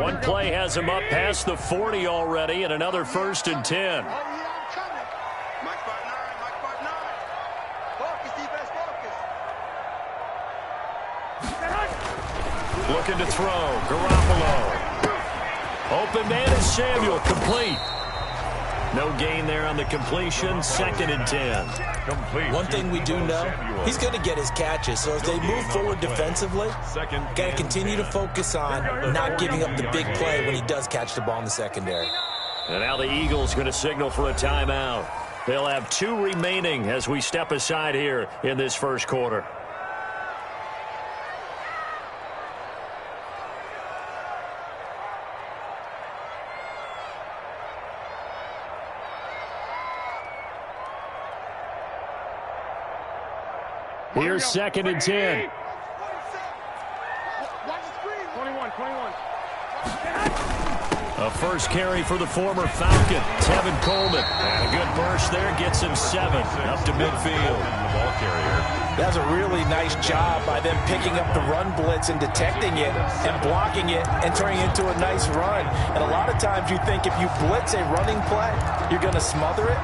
One play has him up past the 40 already, and another 1st and 10. Looking to throw. Garoppolo. Open man is Samuel. Complete. No gain there on the completion. 2nd and 10. One thing we do know, he's going to get his catches. So as they move forward defensively, got to continue to focus on not giving up the big play when he does catch the ball in the secondary. And now the Eagles going to signal for a timeout. They'll have 2 remaining as we step aside here in this first quarter. Here's 2nd and 10. 21. A first carry for the former Falcon, Tevin Coleman. And a good burst there gets him 7 up to midfield. The ball carrier. That was a really nice job by them picking up the run blitz and detecting it and blocking it and turning it into a nice run. And a lot of times you think if you blitz a running play, you're going to smother it.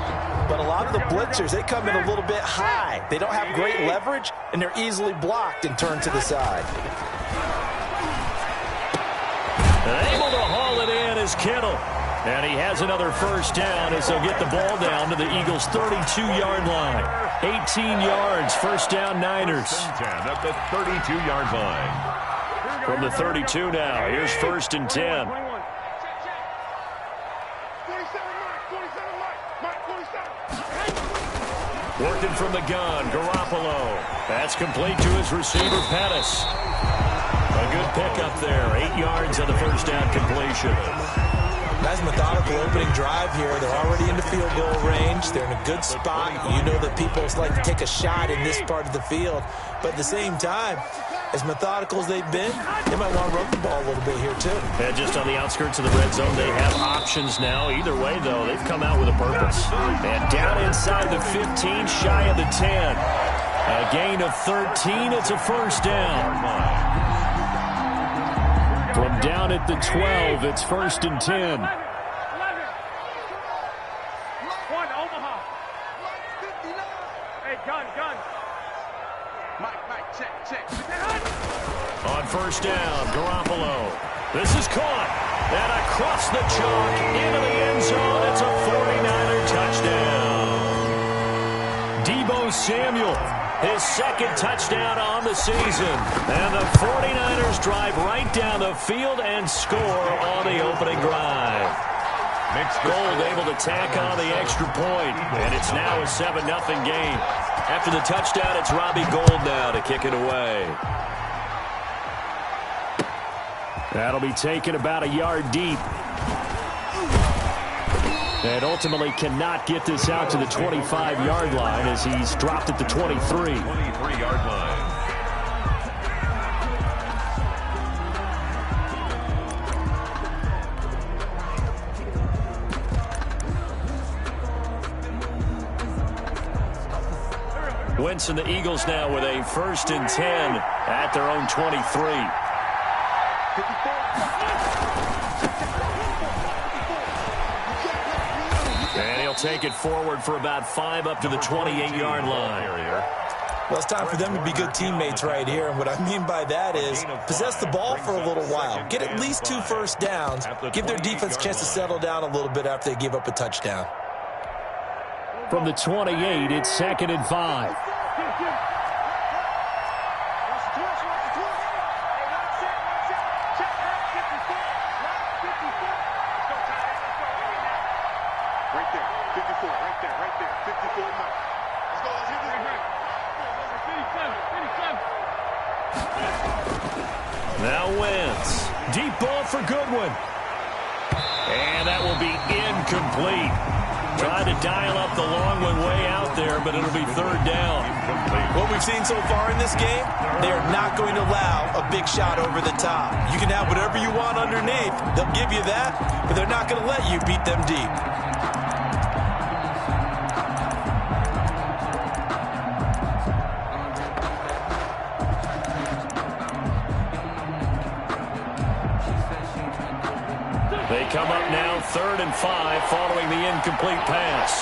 But a lot of the blitzers, they come in a little bit high. They don't have great leverage, and they're easily blocked and turned to the side. Able to haul it in is Kittle. And he has another first down as they'll get the ball down to the Eagles' 32-yard line. 18 yards, first down Niners. 10 at the 32-yard line. From the 32 now, here's 1st and 10. Working from the gun, Garoppolo. That's complete to his receiver, Pettis. A good pickup there, 8 yards on the first down completion. Nice methodical opening drive here. They're already in the field goal range. They're in a good spot. You know that people like to take a shot in this part of the field. But at the same time, as methodical as they've been, they might want to run the ball a little bit here too. And just on the outskirts of the red zone, they have options now. Either way, though, they've come out with a purpose. And down inside the 15, shy of the 10. A gain of 13. It's a first down. From down at the 12, it's 1st and 10. On first down, Garoppolo. This is caught. And across the chalk into the end zone. It's a 49er touchdown. Deebo Samuel, his 2nd touchdown on the season. And the 49ers drive right down the field and score on the opening drive. Gold able to tack on the extra point, and it's now a 7-0 game. After the touchdown, it's Robbie Gould now to kick it away. That'll be taken about a yard deep. And ultimately cannot get this out to the 25-yard line as he's dropped at the 23. 23-yard line. Wentz and the Eagles now with a 1st and 10 at their own 23. And he'll take it forward for about 5 up to the 28-yard line. Well, it's time for them to be good teammates right here. And what I mean by that is possess the ball for a little while. Get at least 2 first downs. Give their defense a chance to settle down a little bit after they give up a touchdown. From the 28, it's 2nd and 5. Now Wentz. Deep ball for Goodwin. And that will be incomplete. Trying to dial up the long one way out there, but it'll be 3rd down. What we've seen so far in this game, they are not going to allow a big shot over the top. You can have whatever you want underneath. They'll give you that, but they're not going to let you beat them deep. They come up now 3rd and 5 following the incomplete pass.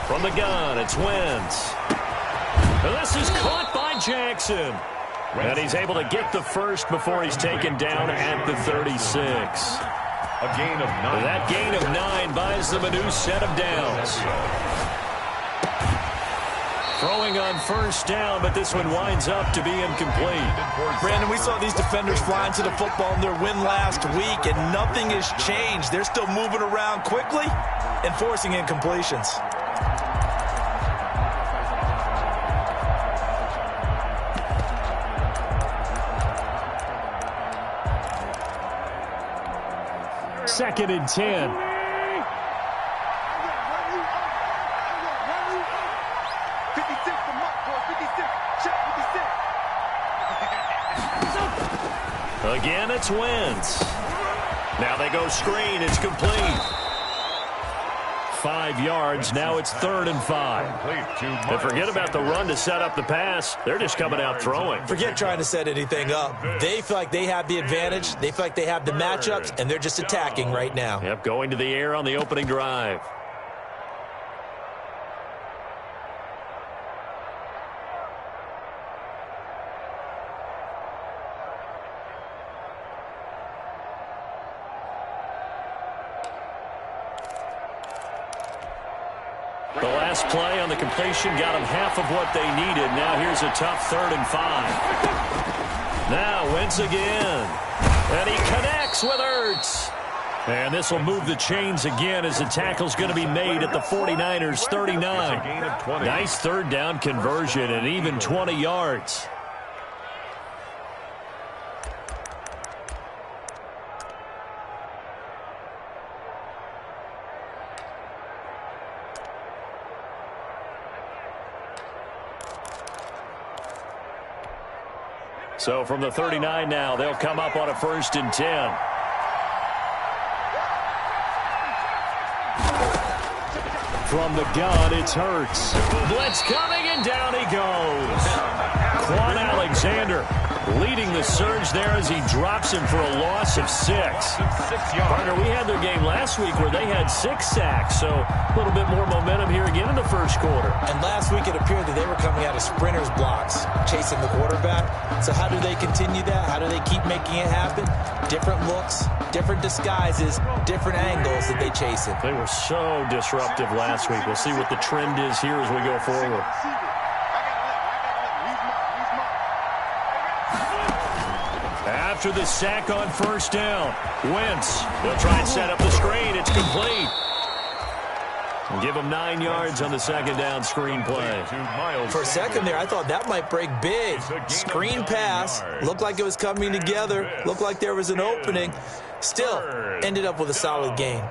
From the gun, it's Wentz. And this is caught by Jackson. And he's able to get the first before he's taken down at the 36. A gain of 9. That gain of 9 buys them a new set of downs. Throwing on first down, but this one winds up to be incomplete. Brandon, we saw these defenders flying to the football in their win last week, and nothing has changed. They're still moving around quickly and forcing incompletions. Second and 10. Again, it's Wentz. Now they go screen. It's complete. 5 yards. Now it's 3rd and 5. And forget about the run to set up the pass. They're just coming out throwing. Forget trying to set anything up. They feel like they have the advantage. They feel like they have the matchups, and they're just attacking right now. Yep, going to the air on the opening drive. The last play on the completion got them half of what they needed. Now here's a tough 3rd and 5. Now Wentz again. And he connects with Ertz. And this will move the chains again as the tackle's going to be made at the 49ers 39. Nice 3rd down conversion and even 20 yards. So from the 39 now, they'll come up on a 1st and 10. From the gun, it's Hurts. Blitz coming, and down he goes. Quan Alexander leading the surge there as he drops him for a loss of 6. Partner, we had their game last week where they had 6 sacks, so a little bit more momentum here again in the first quarter. And last week it appeared that they were coming out of sprinters blocks, chasing the quarterback. So how do they continue that? How do they keep making it happen? Different looks, different disguises, different angles that they chase it. They were so disruptive last week. We'll see what the trend is here as we go forward. After the sack on first down, Wentz, they'll try and set up the screen. It's complete. And give him 9 yards on the second down screen play. For a second there, I thought that might break big. Screen pass, looked like it was coming together, looked like there was an opening. Still, ended up with a solid gain.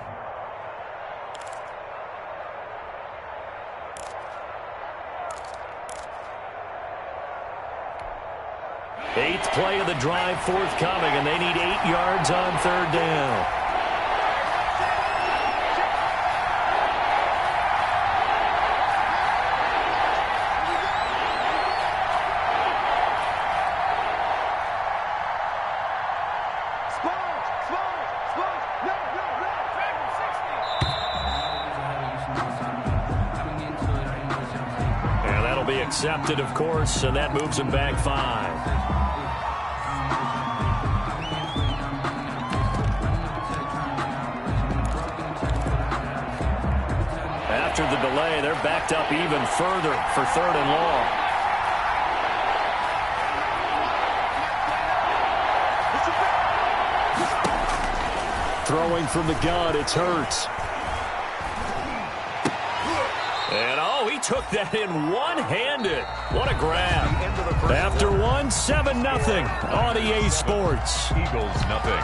Eighth play of the drive forthcoming, and they need 8 yards on 3rd down. And that'll be accepted, of course, and that moves them back 5. After the delay, they're backed up even further for 3rd and long. Throwing from the gun, it's Hurts. And oh, he took that in one-handed. What a grab. After one, 7-0 on EA Sports. Eagles, nothing.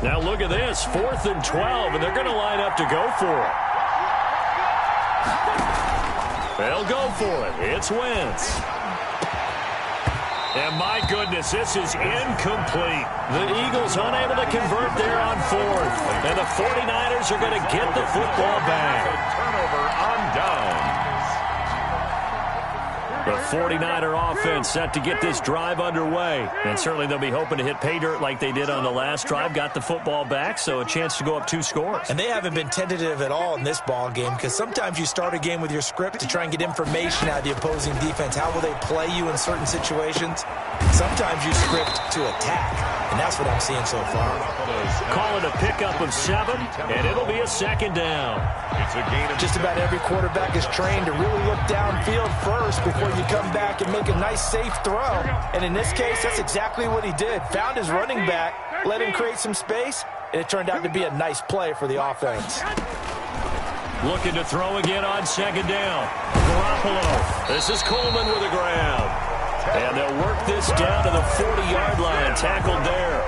Now look at this, 4th and 12, and they're going to line up to go for it. They'll go for it. It's Wentz. And my goodness, this is incomplete. The Eagles unable to convert there on 4th. And the 49ers are going to get the football back. Turnover on down. The 49er offense set to get this drive underway. And certainly they'll be hoping to hit pay dirt like they did on the last drive. Got the football back, so a chance to go up 2 scores. And they haven't been tentative at all in this ball game, because sometimes you start a game with your script to try and get information out of the opposing defense. How will they play you in certain situations? Sometimes you script to attack, and that's what I'm seeing so far. Call it a pickup of 7, and it'll be a 2nd down. It's a gain of Just about every quarterback is trained to really look downfield first before you come back and make a nice, safe throw. And in this case, that's exactly what he did. Found his running back, let him create some space, and it turned out to be a nice play for the offense. Looking to throw again on 2nd down. Garoppolo. This is Coleman with a grab. And they'll work this down to the 40-yard line. Tackled there.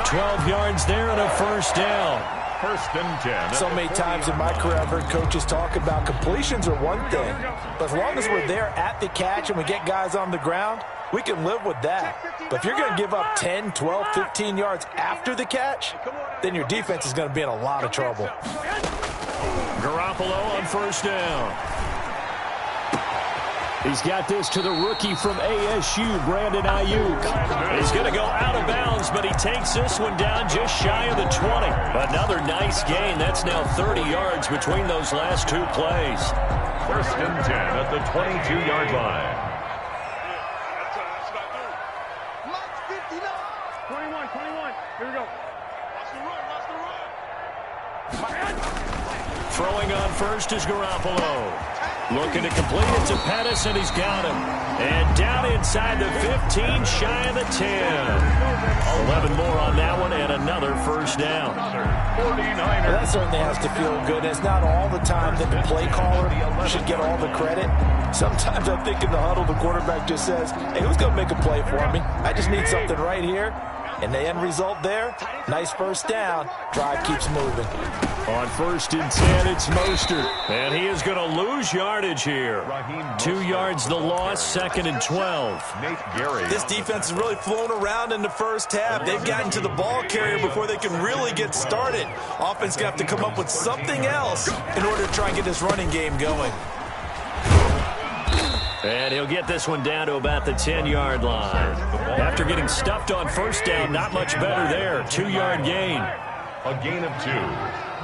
12 yards there and a 1st down. 1st and 10. So many times in my career I've heard coaches talk about completions are one thing, but as long as we're there at the catch and we get guys on the ground, we can live with that. But if you're going to give up 10, 12, 15 yards after the catch, then your defense is going to be in a lot of trouble. Garoppolo on 1st down. He's got this to the rookie from ASU, Brandon Ayuk. He's going to go out of bounds, but he takes this one down just shy of the 20. Another nice gain. That's now 30 yards between those last 2 plays. 1st and 10 at the 22-yard line. 21. Here we go. Throwing on 1st is Garoppolo. Looking to complete it to Pettis, and he's got him. And down inside the 15, shy of the 10. 11 more on that one, and another 1st down. 49ers. Well, that certainly has to feel good. It's not all the time that the play caller should get all the credit. Sometimes I think in the huddle, the quarterback just says, hey, who's going to make a play for me? I just need something right here. And the end result there, nice 1st down. Drive keeps moving. On 1st and 10, it's Mostert. And he is going to lose yardage here. 2 yards the loss, 2nd and 12. Nate Gary. This defense has really flown around in the first half. They've gotten to the ball carrier before they can really get started. Offense going to have to come up with something else in order to try and get this running game going. And he'll get this one down to about the 10-yard line. After getting stuffed on 1st down, not much better there. 2-yard gain. A gain of 2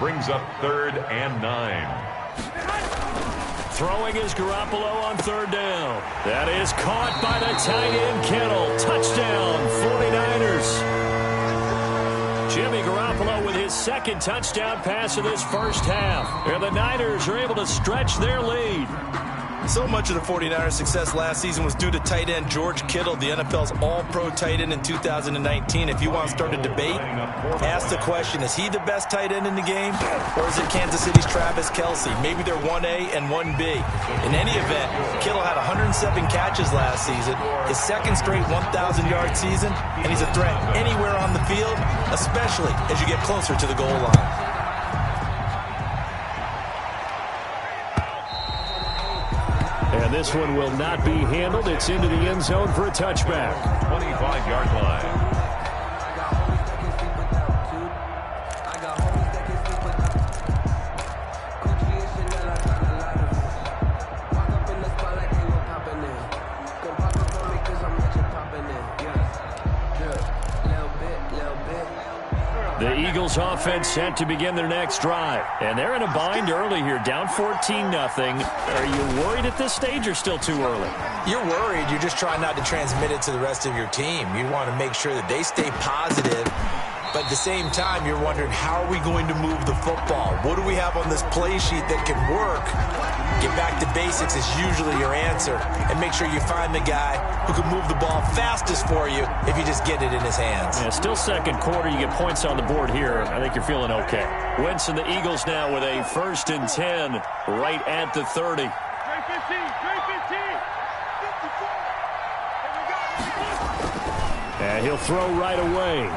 brings up 3rd and 9. Throwing is Garoppolo on 3rd down. That is caught by the tight end Kittle. Touchdown, 49ers. Jimmy Garoppolo with his 2nd touchdown pass of this first half. And the Niners are able to stretch their lead. So much of the 49ers' success last season was due to tight end George Kittle, the NFL's all-pro tight end in 2019. If you want to start a debate, ask the question, is he the best tight end in the game? Or is it Kansas City's Travis Kelce? Maybe they're 1A and 1B. In any event, Kittle had 107 catches last season, his 2nd straight 1,000-yard season, and he's a threat anywhere on the field, especially as you get closer to the goal line. And this one will not be handled. It's into the end zone for a touchback. 25-yard line. The Eagles offense set to begin their next drive. And they're in a bind early here, down 14-0. Are you worried at this stage or still too early? You're worried. You're just trying not to transmit it to the rest of your team. You want to make sure that they stay positive. But at the same time, you're wondering, how are we going to move the football? What do we have on this play sheet that can work? Get back to basics is usually your answer. And make sure you find the guy who can move the ball fastest for you if you just get it in his hands. Yeah, still 2nd quarter. You get points on the board here. I think you're feeling okay. Wentz and the Eagles now with a 1st and 10 right at the 30. Straight 15. And he'll throw right away.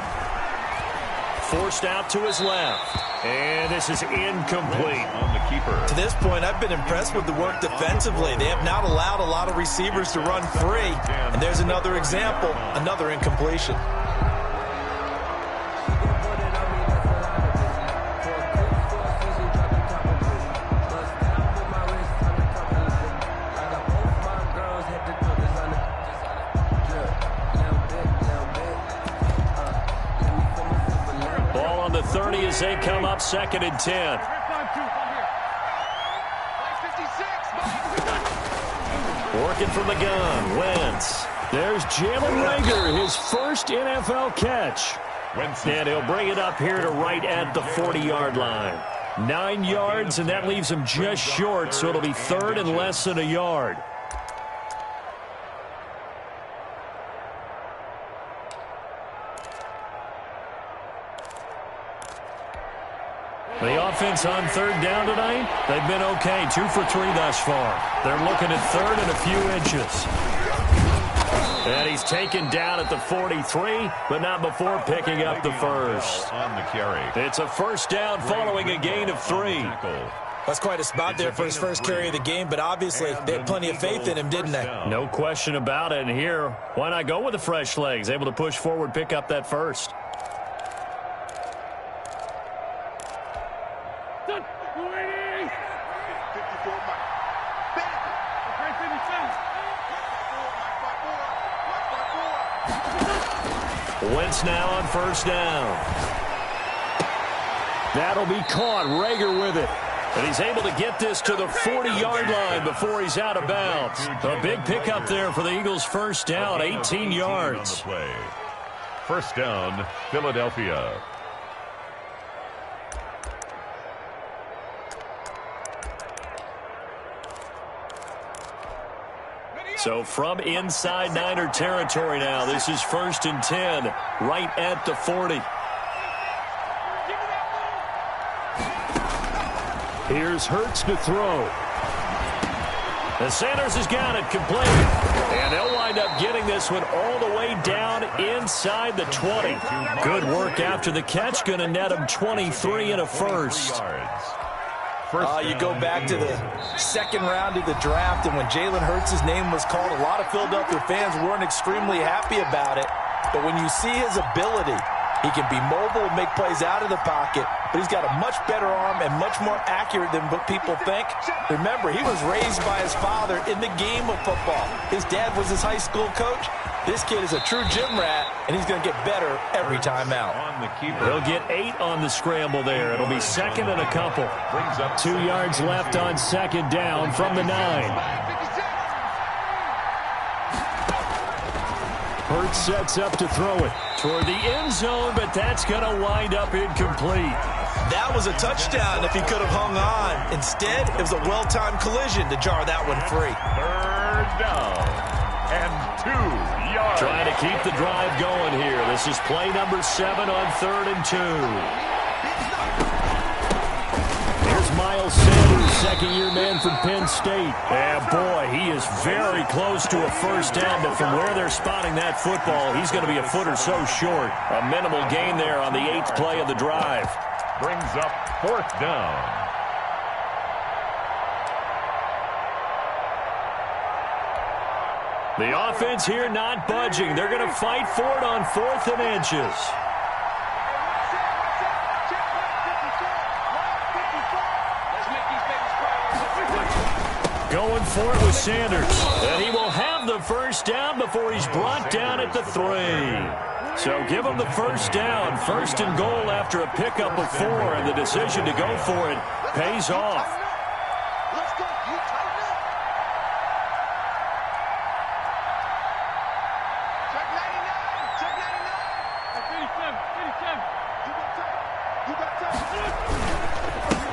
forced out to his left. And this is incomplete. On the keeper. To this point, I've been impressed with the work defensively. They have not allowed a lot of receivers to run free. And there's another example, another incompletion. Ball on the 30 as they come up 2nd and 10. Working from the gun, Wentz. There's Jalen Reagor, his first NFL catch. And he'll bring it up here to right at the 40-yard line. 9 yards, and that leaves him just short, so it'll be 3rd and less than a yard. The offense on 3rd down tonight, they've been okay. 2 for 3 thus far. They're looking at 3rd and a few inches. And he's taken down at the 43, but not before picking up the first. On the carry. It's a first down following a gain of 3. That's quite a spot there for his first carry of the game, but obviously they had plenty of faith in him, didn't they? No question about it. And here, why not go with the fresh legs? Able to push forward, pick up that first. Wentz now on first down. That'll be caught. Reagor with it. And he's able to get this to the 40-yard line before he's out of bounds. A big pickup there for the Eagles' first down, 18 yards. First down, Philadelphia. So from inside Niner territory now, this is 1st and 10, right at the 40. Here's Hurts to throw. And Sanders has got it, complete. And they'll wind up getting this one all the way down inside the 20. Good work after the catch, going to net him 23 and a first. You go back to the 2nd round of the draft, and when Jalen Hurts' name was called, a lot of Philadelphia fans weren't extremely happy about it. But when you see his ability, he can be mobile, make plays out of the pocket, but he's got a much better arm and much more accurate than what people think. Remember, he was raised by his father in the game of football. His dad was his high school coach. This kid is a true gym rat, and he's going to get better every time out. He'll get 8 on the scramble there. It'll be 2nd and a couple. 2 yards left on 2nd down from the 9. Hurts sets up to throw it toward the end zone, but that's going to wind up incomplete. That was a touchdown if he could have hung on. Instead, it was a well-timed collision to jar that one free. 3rd down and 2 yards. Trying to keep the drive going here. This is play number 7 on 3rd and 2. Here's Miles Sanders, second-year man from Penn State. And boy, he is very close to a first down, but from where they're spotting that football, he's going to be a foot or so short. A minimal gain there on the 8th play of the drive. Brings up 4th down. The offense here not budging. They're going to fight for it on 4th and inches. Going for it with Sanders. And he will have the first down before he's brought down at the 3. So give him the first down. 1st and goal after a pickup of 4. And the decision to go for it pays off.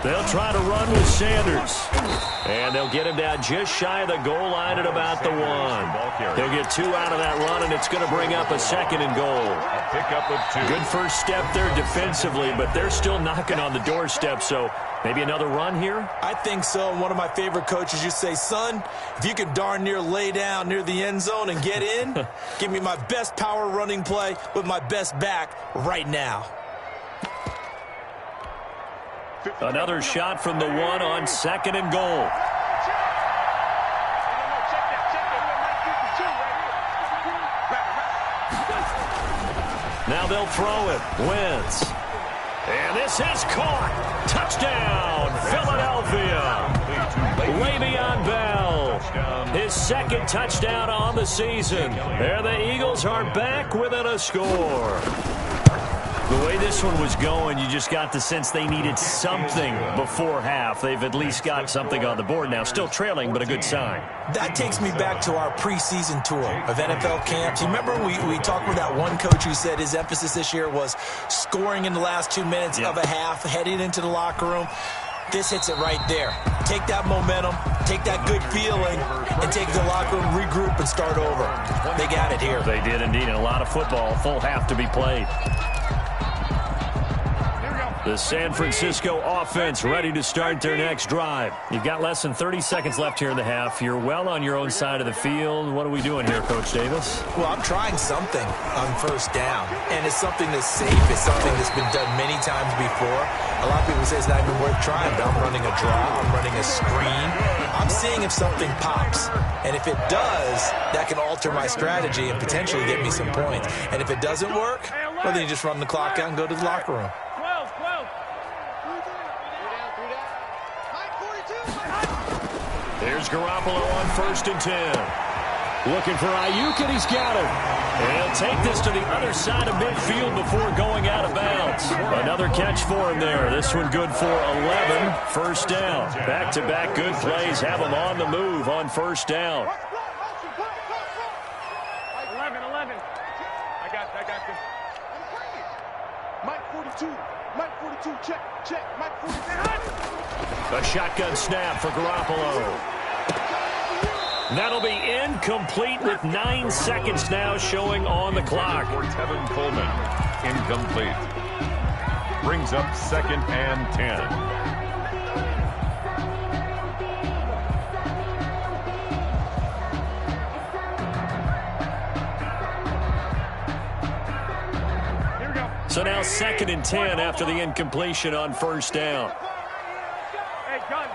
They'll try to run with Sanders. And they'll get him down just shy of the goal line at about the 1. They'll get 2 out of that run, and it's going to bring up a 2nd and goal. A pickup of 2. Good first step there defensively, but they're still knocking on the doorstep, so maybe another run here? I think so. And one of my favorite coaches used to say, son, if you can darn near lay down near the end zone and get in, give me my best power running play with my best back right now. Another shot from the one on 2nd and goal. Now they'll throw it. Wentz. And this is caught. Touchdown, Philadelphia. Le'Veon Bell. His 2nd touchdown on the season. And the Eagles are back within a score. The way this one was going, you just got the sense they needed something before half. They've at least got something on the board now. Still trailing, but a good sign. That takes me back to our preseason tour of NFL camps. You remember we talked with that one coach who said his emphasis this year was scoring in the last 2 minutes of a half, heading into the locker room. This hits it right there. Take that momentum, take that good feeling, and take the locker room, regroup, and start over. They got it here. They did indeed. And a lot of football, full half to be played. The San Francisco offense ready to start their next drive. You've got less than 30 seconds left here in the half. You're well on your own side of the field. What are we doing here, Coach Davis? Well, I'm trying something on first down, and it's something that's safe. It's something that's been done many times before. A lot of people say it's not even worth trying, but I'm running a draw. I'm running a screen. I'm seeing if something pops, and if it does, that can alter my strategy and potentially get me some points. And if it doesn't work, well, then you just run the clock out and go to the locker room. Here's Garoppolo on 1st and 10. Looking for Ayuk, and he's got him. And he'll take this to the other side of midfield before going out of bounds. Another catch for him there. This one good for 11. 1st down. Back-to-back good plays have him on the move on 1st down. 11. I got this. Mike 42, check. Mike 42. A shotgun snap for Garoppolo. That'll be incomplete with 9 seconds now showing on the clock. For Tevin Coleman, incomplete. Brings up 2nd and 10. So now 2nd and 10 after the incompletion on 1st down. Hey, gun.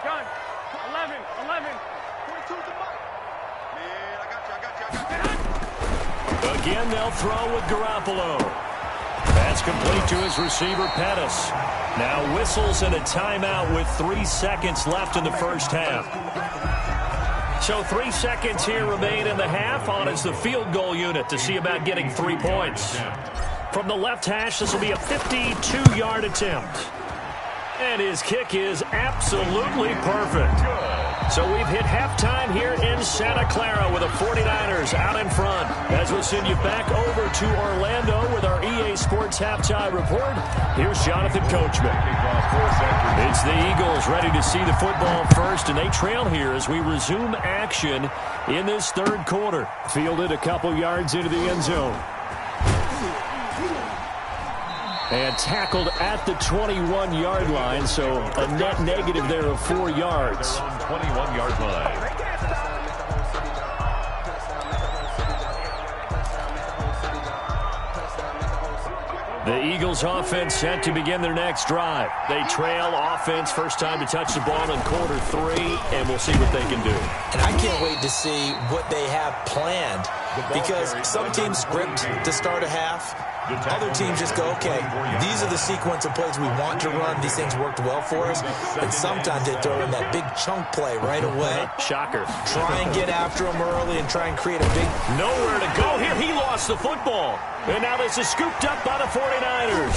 11. 22 to Mike. Man, I got you. Again, they'll throw with Garoppolo. That's complete to his receiver, Pettis. Now whistles and a timeout with 3 seconds left in the 1st half. So 3 seconds here remain in the half. On is the field goal unit to see about getting 3 points. From the left hash, this will be a 52-yard attempt. And his kick is absolutely perfect. So we've hit halftime here in Santa Clara with the 49ers out in front. As we'll send you back over to Orlando with our EA Sports Halftime Report, here's Jonathan Coachman. It's the Eagles ready to see the football first, and they trail here as we resume action in this 3rd quarter. Fielded a couple yards into the end zone. And tackled at the 21-yard line, so a net negative there of 4 yards. 21-yard line. The Eagles offense set to begin their next drive. They trail offense, first time to touch the ball in quarter 3, and we'll see what they can do. And I can't wait to see what they have planned, because some teams script to start a half. Other teams just go, okay, these are the sequence of plays we want to run. These things worked well for us. And sometimes they throw in that big chunk play right away. Shocker. Try and get after them early and try and create a big... Nowhere to go here. He lost the football. And now this is scooped up by the 49ers.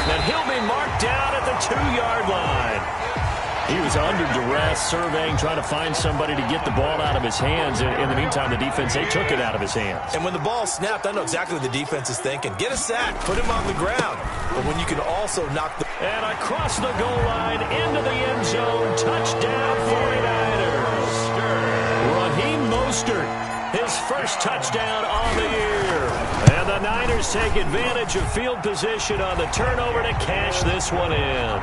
And he'll be marked down at the 2-yard line. He was under duress, surveying, trying to find somebody to get the ball out of his hands. In the meantime, the defense, they took it out of his hands. And when the ball snapped, I know exactly what the defense is thinking. Get a sack, put him on the ground. But when you can also knock the... And across the goal line, into the end zone, touchdown 49ers. Raheem Mostert, his first touchdown on the year. And the Niners take advantage of field position on the turnover to cash this one in.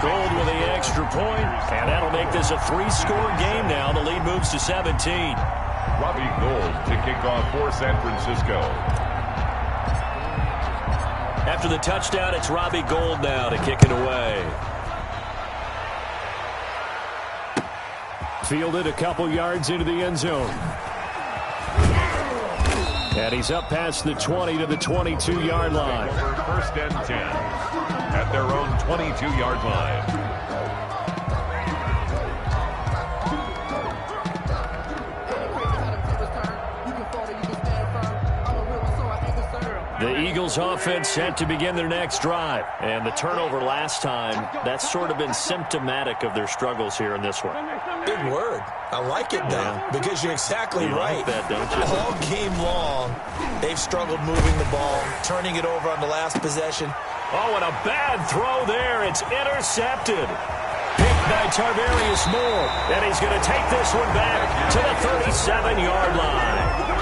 Gold with the extra point, and that'll make this a 3-score game now. The lead moves to 17. Robbie Gould to kick off for San Francisco. After the touchdown, it's Robbie Gould now to kick it away. Fielded a couple yards into the end zone. And he's up past the 20 to the 22-yard line. Over first and 10 at their own 22-yard line. The Eagles offense set to begin their next drive. And the turnover last time, that's sort of been symptomatic of their struggles here in this one. Big word. I like it, though, because you're exactly right. Like that, don't you? All game long, they've struggled moving the ball, turning it over on the last possession. Oh, and a bad throw there. It's intercepted. Picked by Tarvarius Moore. And he's going to take this one back to the 37-yard line.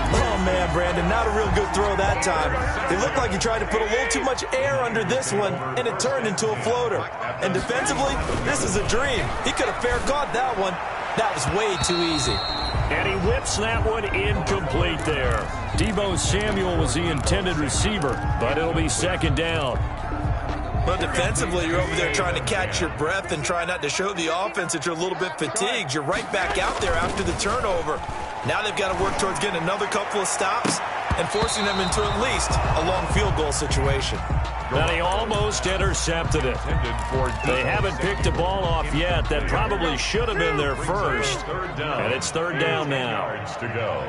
Oh, man, Brandon, not a real good throw that time. It looked like he tried to put a little too much air under this one, and it turned into a floater. And defensively, this is a dream. He could have fair caught that one. That was way too easy. And he whips that one incomplete there. Deebo Samuel was the intended receiver, but it'll be second down. But defensively, you're over there trying to catch your breath and try not to show the offense that you're a little bit fatigued. You're right back out there after the turnover. Now they've got to work towards getting another couple of stops and forcing them into at least a long field goal situation. And he almost intercepted it. They haven't picked a ball off yet. That probably should have been their first. And it's third down now. To go.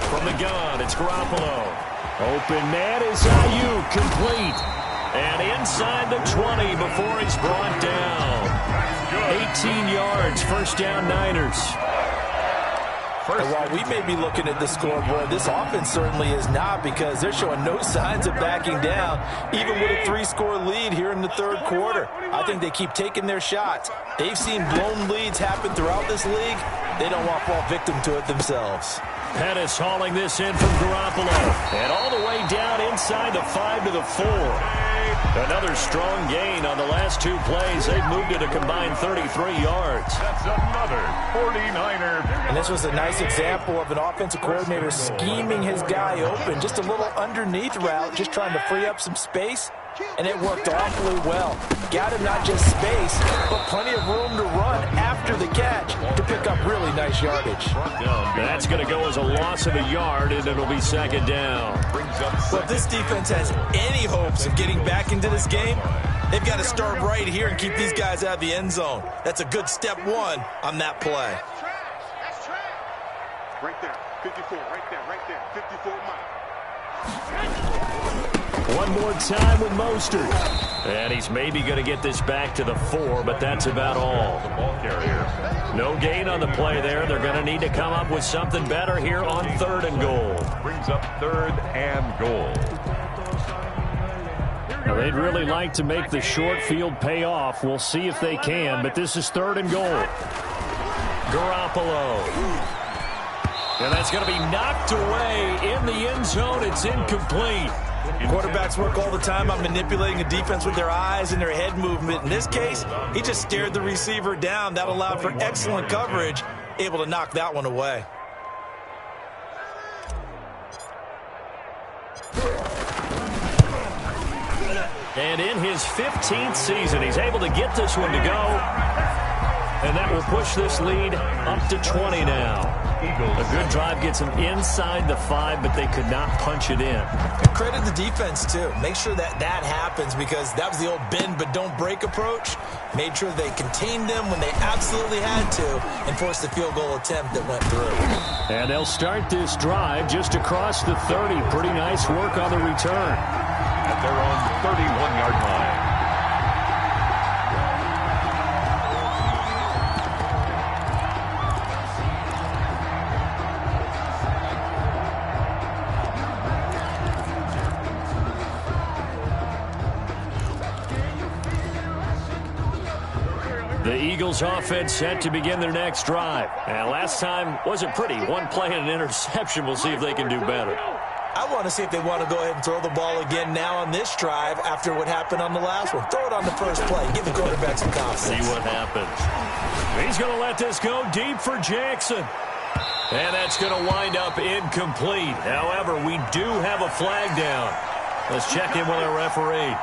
From the gun, it's Garoppolo. Open man is Ayuk, complete. And inside the 20 before he's brought down. 18 yards, first down Niners. And while we may be looking at the scoreboard, this offense certainly is not, because they're showing no signs of backing down, even with a 3-score lead here in the third quarter. I think they keep taking their shots. They've seen blown leads happen throughout this league. They don't want to fall victim to it themselves. Pettis hauling this in from Garoppolo. And all the way down inside the 5 to the 4. Another strong gain on the last two plays. They've moved it a combined 33 yards. That's another 49er. And this was a nice example of an offensive coordinator scheming his guy open. Just a little underneath route, just trying to free up some space. And it worked awfully well. Got him not just space, but plenty of room to run after the catch to pick up really nice yardage. That's going to go as a loss of a yard, and it'll be second down. Well, if this defense has any hopes of getting back into this game, they've got to start right here and keep these guys out of the end zone. That's a good step one on that play. That's trash. Right there. 54. Right there. 54 miles. One more time with Mostert. And he's maybe going to get this back to the 4, but that's about all. The ball carrier. No gain on the play there. They're going to need to come up with something better here on 3rd and goal. Brings up 3rd and goal. Now, they'd really like to make the short field pay off. We'll see if they can, but this is 3rd and goal. Garoppolo. And that's going to be knocked away in the end zone. It's incomplete. Quarterbacks work all the time on manipulating a defense with their eyes and their head movement. In this case, he just stared the receiver down. That allowed for excellent coverage, able to knock that one away. And in his 15th season, he's able to get this one to go. And that will push this lead up to 20 now. A good drive gets them inside the 5, but they could not punch it in. Credit the defense, too. Make sure that happens, because that was the old bend but don't break approach. Made sure they contained them when they absolutely had to and forced the field goal attempt that went through. And they'll start this drive just across the 30. Pretty nice work on the return. At their own 31-yard line. The Eagles offense set to begin their next drive. And last time wasn't pretty. One play and an interception. We'll see if they can do better. I want to see if they want to go ahead and throw the ball again now on this drive after what happened on the last one. Throw it on the first play. Give the quarterback some confidence. See what happens. He's going to let this go deep for Jackson. And that's going to wind up incomplete. However, we do have a flag down. Let's check in with our referee.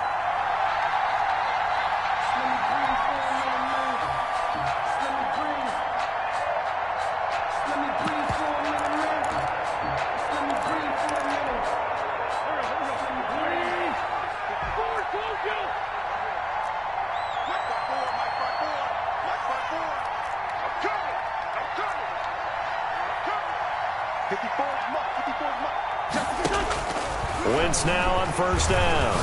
Wentz now on first down.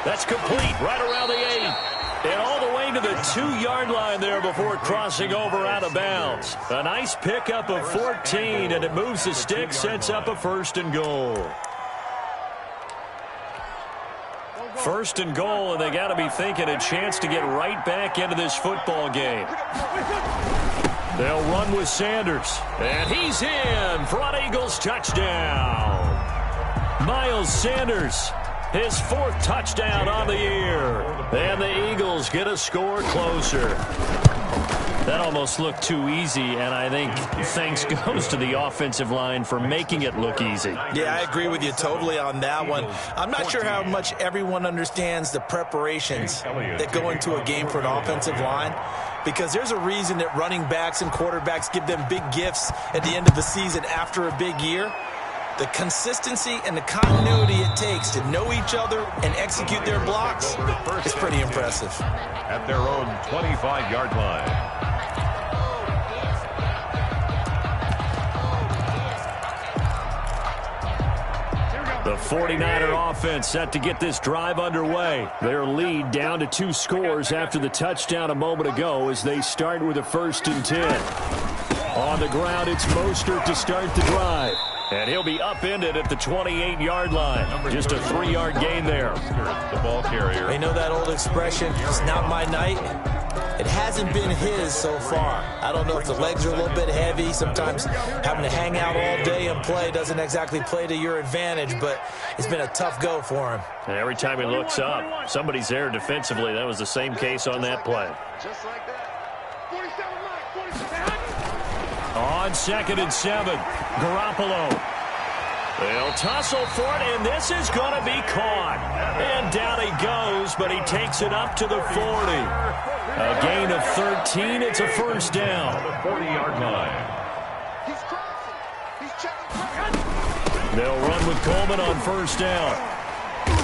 That's complete right around the 8. And all the way to the 2-yard line there before crossing over out of bounds. A nice pickup of 14, and it moves the stick, sets up a 1st and goal. 1st and goal, and they got to be thinking a chance to get right back into this football game. They'll run with Sanders, and he's in for an Eagles touchdown. Miles Sanders, his 4th touchdown on the year. And the Eagles get a score closer. That almost looked too easy, and I think thanks goes to the offensive line for making it look easy. Yeah, I agree with you totally on that one. I'm not sure how much everyone understands the preparations that go into a game for an offensive line, because there's a reason that running backs and quarterbacks give them big gifts at the end of the season after a big year. The consistency and the continuity it takes to know each other and execute their blocks is pretty impressive. At their own 25-yard line. The 49er offense set to get this drive underway. Their lead down to 2 scores after the touchdown a moment ago as they start with a 1st and 10. On the ground, it's Mostert to start the drive. And he'll be upended at the 28-yard line. Just a 3-yard gain there. The ball carrier. You know that old expression, it's not my night? It hasn't been his so far. I don't know if the legs are a little bit heavy. Sometimes having to hang out all day and play doesn't exactly play to your advantage, but it's been a tough go for him. And every time he looks up, somebody's there defensively. That was the same case on that play. Just like that. 47. On 2nd and 7, Garoppolo. They'll tussle for it, and this is going to be caught. And down he goes, but he takes it up to the 40. A gain of 13. It's a 1st down. The 40-yard line. He's crossing. He's checking. They'll run with Coleman on 1st down.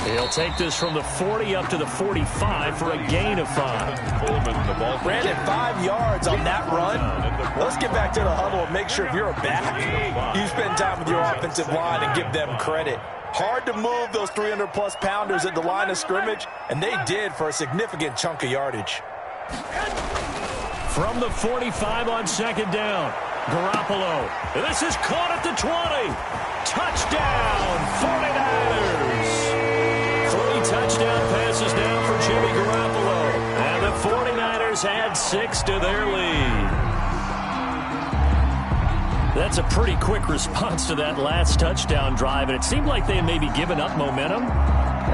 He'll take this from the 40 up to the 45 for a gain of 5. Ran it 5 yards on that run. Let's get back to the huddle and make sure if you're a back, you spend time with your offensive line and give them credit. Hard to move those 300-plus pounders at the line of scrimmage, and they did for a significant chunk of yardage. From the 45 on 2nd down, Garoppolo. This is caught at the 20. Touchdown, 49ers. 3 touchdown passes now for Jimmy Garoppolo. And the 49ers add 6 to their lead. That's a pretty quick response to that last touchdown drive, and it seemed like they had maybe given up momentum.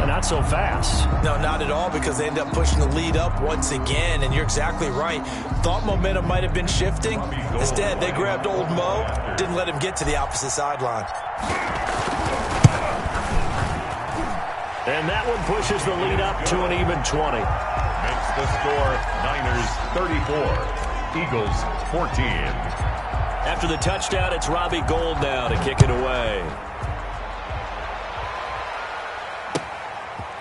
Not so fast. No, not at all, because they end up pushing the lead up once again, and you're exactly right. Thought momentum might have been shifting. Instead, they grabbed old Mo, didn't let him get to the opposite sideline. And that one pushes the lead up to an even 20. Makes the score Niners 34, Eagles 14. After the touchdown, it's Robbie Gould now to kick it away.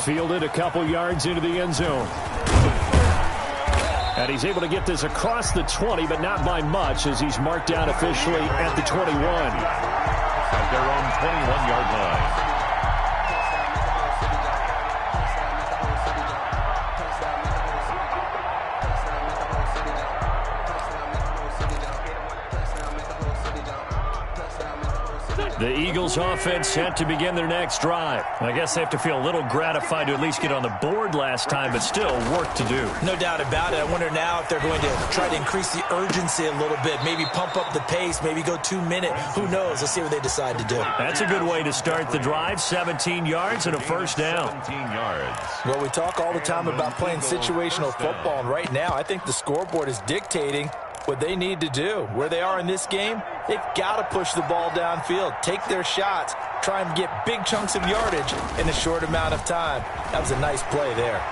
Fielded a couple yards into the end zone. And he's able to get this across the 20, but not by much, as he's marked down officially at the 21. At their own 21-yard line. The Eagles offense set to begin their next drive. I guess they have to feel a little gratified to at least get on the board last time, but still work to do. No doubt about it. I wonder now if they're going to try to increase the urgency a little bit, maybe pump up the pace, maybe go 2-minute. Who knows? Let's see what they decide to do. That's a good way to start the drive. 17 yards and a 1st down. 17 yards. Well, we talk all the time about playing situational football, and right now I think the scoreboard is dictating what they need to do. Where they are in this game, they've got to push the ball downfield, take their shots, try and get big chunks of yardage in a short amount of time. That was a nice play there.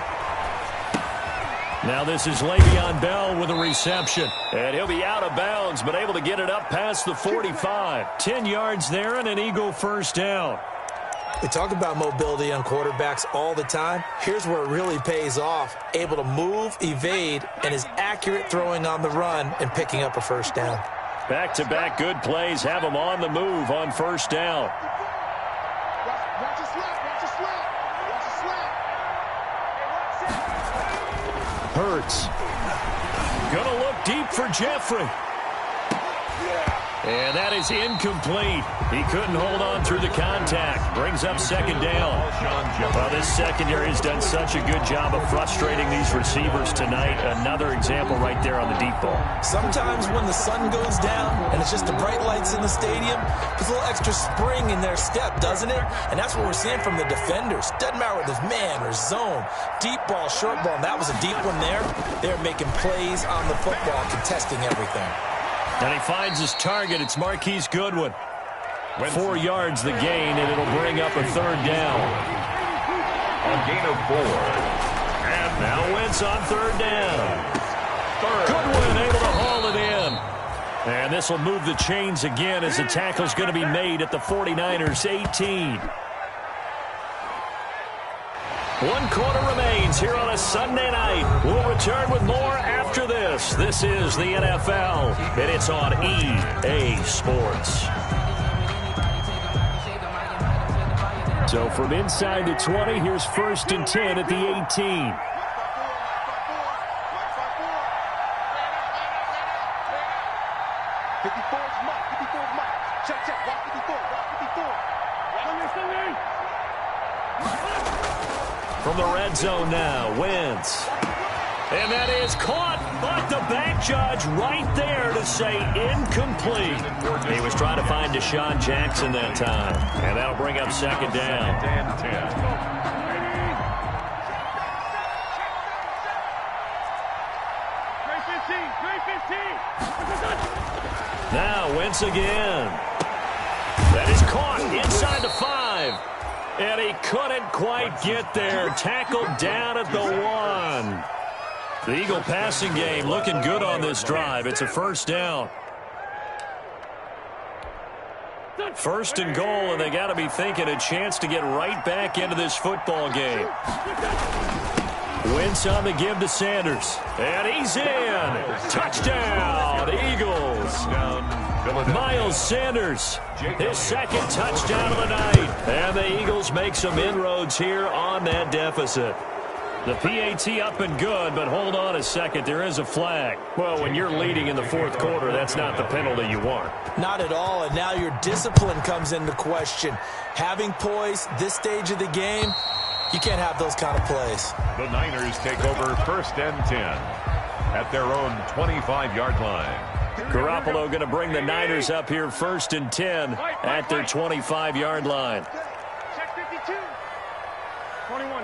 Now this is Le'Veon Bell with a reception. And he'll be out of bounds, but able to get it up past the 45. 10 yards there and an Eagle 1st down. We talk about mobility on quarterbacks all the time. Here's where it really pays off. Able to move, evade, and is accurate throwing on the run and picking up a 1st down. Back-to-back good plays have them on the move on first down. Watch it slap. Watch it slap. Watch it slap. Hurts. Gonna look deep for Jeffrey. And that is incomplete. He couldn't hold on through the contact. Brings up second down. Well, this secondary has done such a good job of frustrating these receivers tonight. Another example right there on the deep ball. Sometimes when the sun goes down and it's just the bright lights in the stadium, there's a little extra spring in their step, doesn't it? And that's what we're seeing from the defenders. Doesn't matter whether it's man or zone, deep ball, short ball. And that was a deep one there. They're making plays on the football, contesting everything. And he finds his target. It's Marquise Goodwin. 4 yards the gain, and it'll bring up a third down. A gain of 4. And now Wentz on third down. Goodwin able to haul it in. And this will move the chains again as the tackle's going to be made at the 49ers 18. 1 quarter remains here on a Sunday night. We'll return with more after this. This is the NFL, and it's on EA Sports. So from inside the 20, here's 1st and 10 at the 18. From the red zone now, Wentz. And that is caught, but the back judge right there to say incomplete. He was trying to find Deshaun Jackson that time, and that'll bring up second down. Now Wentz again. That is caught inside the 5. And he couldn't quite get there. Tackled down at the 1. The Eagle passing game looking good on this drive. It's a first down. 1st and goal, and they got to be thinking a chance to get right back into this football game. Wentz on the give to Sanders. And he's in. Touchdown, Eagles. Miles Sanders, his 2nd touchdown of the night. And the Eagles make some inroads here on that deficit. The PAT up and good, but hold on a second. There is a flag. Well, when you're leading in the 4th quarter, that's not the penalty you want. Not at all, and now your discipline comes into question. Having poise this stage of the game, you can't have those kind of plays. The Niners take over 1st and 10 at their own 25-yard line. Garoppolo going to bring the Niners up here 1st and 10 at their 25-yard line. Check 52. 21.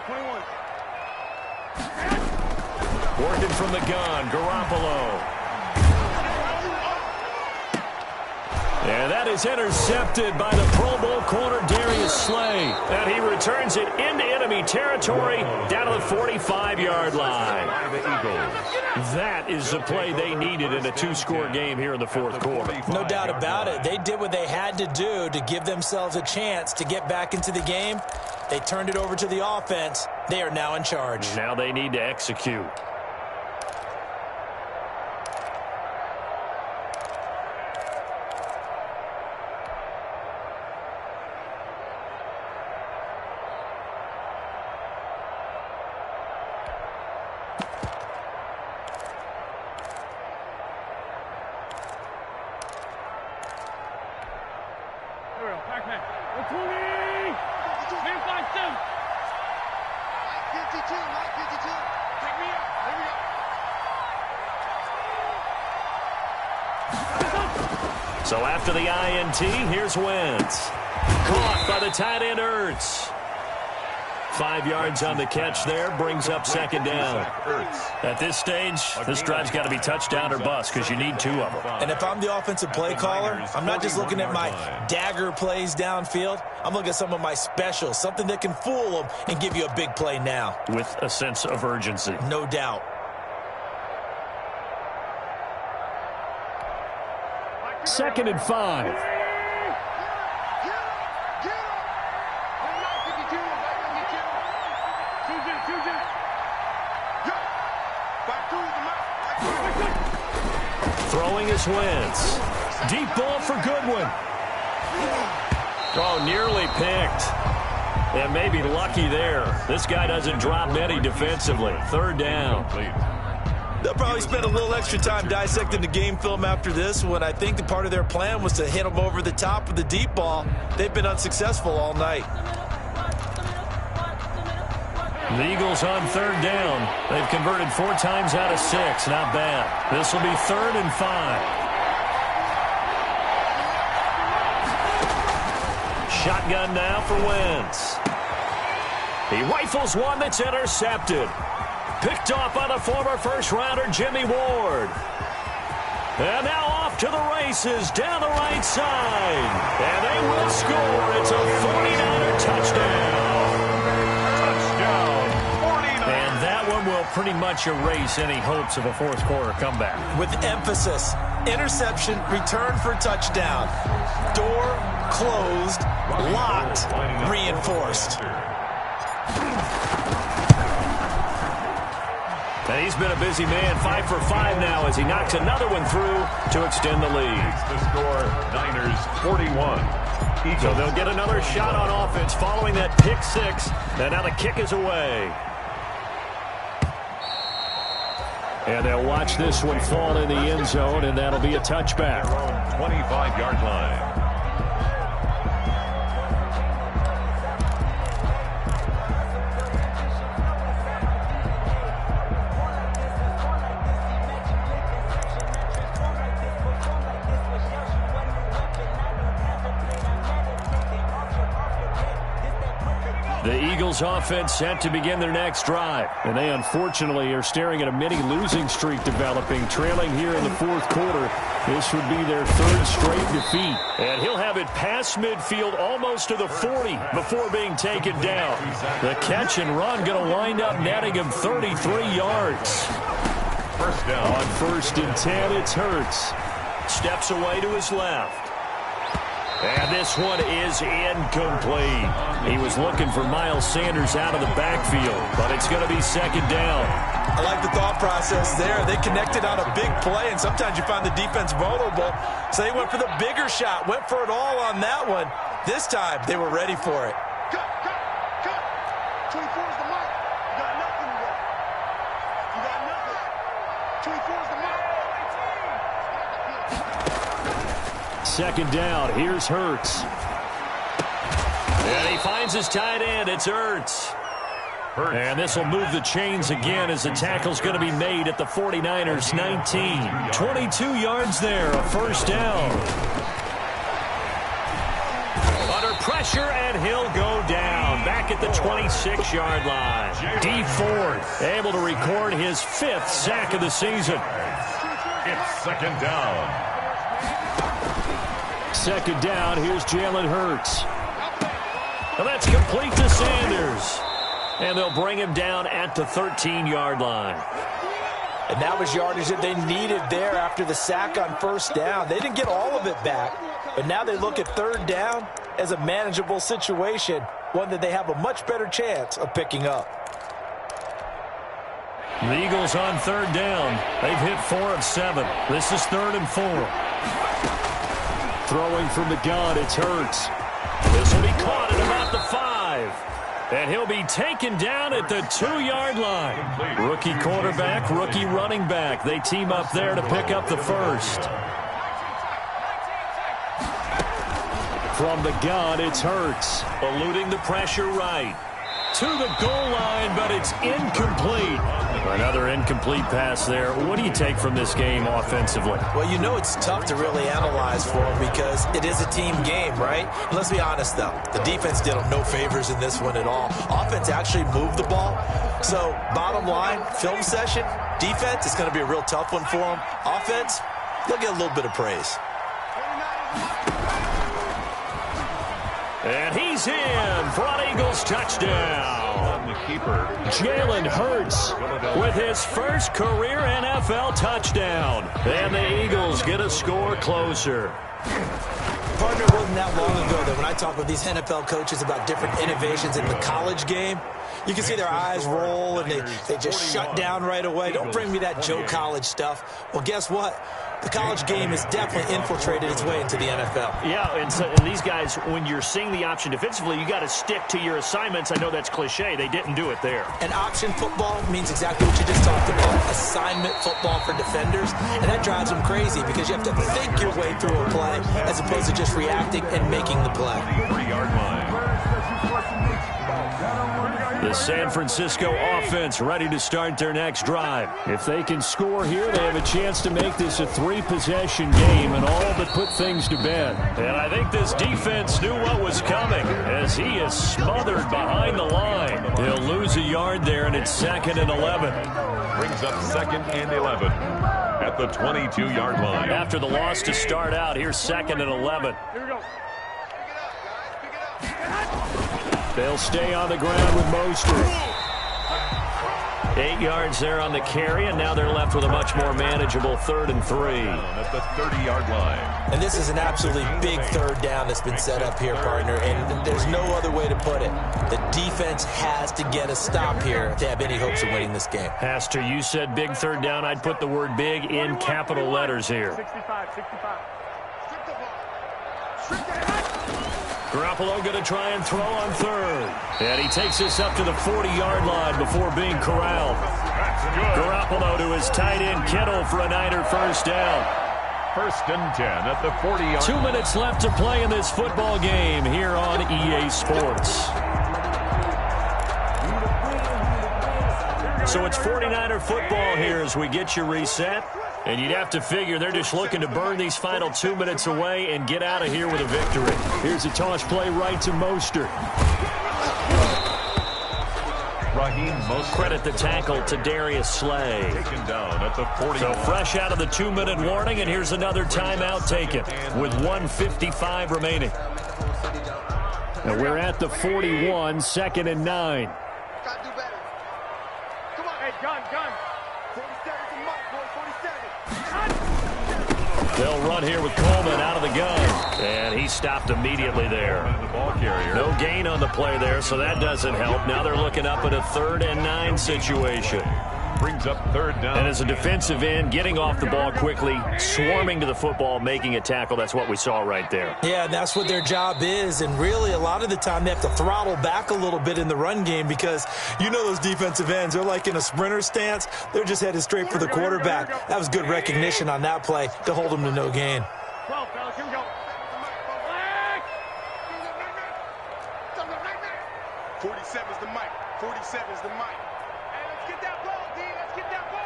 Working from the gun, Garoppolo. And that is intercepted by the Pro Bowl corner, Darius Slay. And he returns it into enemy territory down to the 45-yard line. That is the play they needed in a 2-score game here in the 4th quarter. No doubt about it. They did what they had to do to give themselves a chance to get back into the game. They turned it over to the offense. They are now in charge. Now they need to execute. So after the INT, here's Wentz. Caught by the tight end, Hurts. 5 yards on the catch there, brings up second down. At this stage, this drive's got to be touchdown or bust because you need 2 of them. And if I'm the offensive play caller, I'm not just looking at my dagger plays downfield. I'm looking at some of my specials, something that can fool them and give you a big play now. With a sense of urgency. No doubt. 2nd and 5. Throwing is Wentz. Deep ball for Goodwin. Oh, nearly picked. And maybe lucky there. This guy doesn't drop many defensively. Third down. They'll probably spend a little extra time dissecting the game film after this one. I think the part of their plan was to hit them over the top with the deep ball. They've been unsuccessful all night. The Eagles on third down. They've converted 4 times out of 6. Not bad. This will be 3rd and 5. Shotgun now for Wentz. He rifles one that's intercepted. Picked off by the former first-rounder Jimmy Ward. And now off to the races down the right side. And they will score. It's a 49er touchdown. And that one will pretty much erase any hopes of a fourth-quarter comeback. With emphasis, interception, return for touchdown. Door closed, locked, reinforced. And he's been a busy man, 5 for 5 now as he knocks another one through to extend the lead. The score, Niners 41. So they'll get another shot on offense following that pick 6. And now the kick is away. And they'll watch this one fall in the end zone, and that'll be a touchback. 25-yard line. The Eagles offense set to begin their next drive. And they unfortunately are staring at a mini losing streak developing, trailing here in the fourth quarter. This would be their 3rd straight defeat. And he'll have it past midfield almost to the 40 before being taken down. The catch and run going to wind up netting him 33 yards. First down. On 1st and 10, it's Hurts. Steps away to his left. And this one is incomplete. He was looking for Miles Sanders out of the backfield, but it's going to be 2nd down. I like the thought process there. They connected on a big play, and sometimes you find the defense vulnerable. So they went for the bigger shot, went for it all on that one. This time, they were ready for it. Cut. 24 is the mark. You got nothing today. You got nothing. 24 is the mark. 2nd down. Here's Hurts. And he finds his tight end. It's Hurts. And this will move the chains again as the tackle's going to be made at the 49ers 19. 22 yards there, a 1st down. Under pressure, and he'll go down. Back at the 26-yard line. D Ford able to record his 5th sack of the season. It's 2nd down. 2nd down, here's Jalen Hurts. And that's complete to Sanders. And they'll bring him down at the 13-yard line. And that was yardage that they needed there after the sack on 1st down. They didn't get all of it back, but now they look at 3rd down as a manageable situation, one that they have a much better chance of picking up. The Eagles on 3rd down. They've hit 4 of 7. This is 3rd and 4. Throwing from the gun, it's Hurts. This will be caught at about the 5. And he'll be taken down at the 2-yard line. Rookie quarterback, rookie running back. They team up there to pick up the 1st. From the gun, it's Hurts. Eluding the pressure right. To the goal line, but it's incomplete. Another incomplete pass there. What do you take from this game offensively? Well, you know it's tough to really analyze for them because it is a team game, right? Let's be honest, though. The defense did them no favors in this one at all. Offense actually moved the ball. So, bottom line, film session, defense is going to be a real tough one for them. Offense, they'll get a little bit of praise. And he's in for an Eagles touchdown. The keeper, Jalen Hurts with his first career NFL touchdown. And the Eagles get a score closer. Partner, it wasn't that long ago that when I talk with these NFL coaches about different innovations in the college game, you can see their eyes roll and they just shut down right away. Don't bring me that Joe College stuff. Well, guess what? the college game has definitely infiltrated its way into the NFL. Yeah, and these guys, when you're seeing the option defensively, you got to stick to your assignments. I know that's cliche. They didn't do it there. And option football means exactly what you just talked about, assignment football for defenders, and that drives them crazy because you have to think your way through a play as opposed to just reacting and making the play. 3-yard line. The San Francisco offense ready to start their next drive. If they can score here, they have a chance to make this a 3-possession game and all but put things to bed. And I think this defense knew what was coming as he is smothered behind the line. He'll lose a yard there, and it's 2nd and 11. Brings up 2nd and 11 at the 22-yard line. After the loss to start out, here's 2nd and 11. Here we go. They'll stay on the ground with Mostert. 8 yards there on the carry, and now they're left with a much more manageable 3rd and 3. At the 30-yard line. And this is an absolutely big 3rd down that's been set up here, partner, and there's no other way to put it. The defense has to get a stop here to have any hopes of winning this game. Pastor, you said big 3rd down. I'd put the word big in capital letters here. 65. Strip the ball. Strip the ball. Garoppolo going to try and throw on 3rd. And he takes this up to the 40-yard line before being corralled. Garoppolo to his tight end Kittle for a Niner first down. 1st and 10 at the 40-yard 2 minutes left to play in this football game here on EA Sports. So it's 49er football here as we get you reset. And you'd have to figure they're just looking to burn these final 2 minutes away and get out of here with a victory. Here's a toss play right to Mostert. Raheem Mostert. Credit the tackle to Darius Slay. Taken down at the 40. So fresh out of the 2-minute warning, and here's another timeout taken with 1:55 remaining. And we're at the 41, 2nd and 9. Gotta do better. Come on. Hey, gun. 47's the mark, boy. 47. They'll run here with Coleman out of the gun. And he stopped immediately there. The ball carrier. No gain on the play there, so that doesn't help. Now they're looking up at a 3rd and 9 situation. Brings up 3rd down. And as a defensive end, getting off the ball quickly, swarming to the football, making a tackle, that's what we saw right there. Yeah, and that's what their job is, and really a lot of the time they have to throttle back a little bit in the run game because you know those defensive ends, they're like in a sprinter stance. They're just headed straight for the quarterback. That was good recognition on that play to hold them to no gain. 12, fellas. Here we go. 47's the mic. 47's the mic. Hey, let's get that ball, D. Let's get that ball.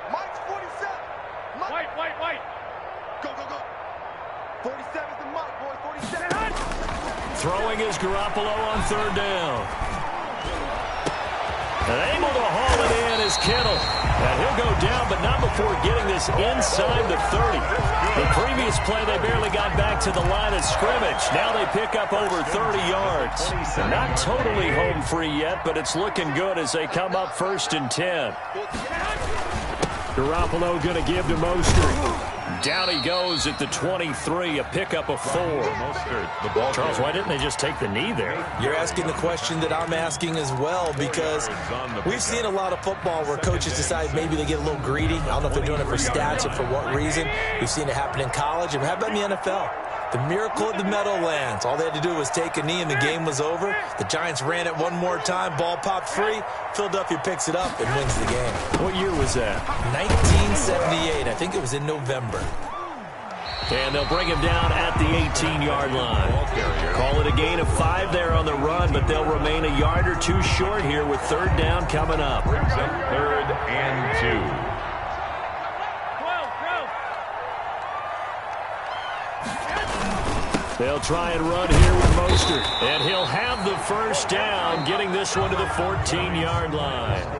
Mike's 47. Mike. White. Go. 47's the mic, boy. 47. Throwing is Garoppolo on 3rd down. And able to haul it in is Kittle. And he'll go down, but not before getting this inside the 30. The previous play, they barely got back to the line of scrimmage. Now they pick up over 30 yards. Not totally home free yet, but it's looking good as they come up 1st and 10. Garoppolo going to give to Mostert. Down he goes at the 23, a pickup of 4. Mostert, the ball Charles, why didn't they just take the knee there? You're asking the question that I'm asking as well because we've seen a lot of football where coaches decide maybe they get a little greedy. I don't know if they're doing it for stats or for what reason. We've seen it happen in college, and how about in the NFL? The miracle at the Meadowlands. All they had to do was take a knee and the game was over. The Giants ran it one more time. Ball popped free. Philadelphia picks it up and wins the game. What year was that? 1978. I think it was in November. And they'll bring him down at the 18-yard line. Call it a gain of 5 there on the run, but they'll remain a yard or 2 short here with 3rd down coming up. Brings up 3rd and 2. They'll try and run here with Mostert. And he'll have the first down, getting this one to the 14-yard line.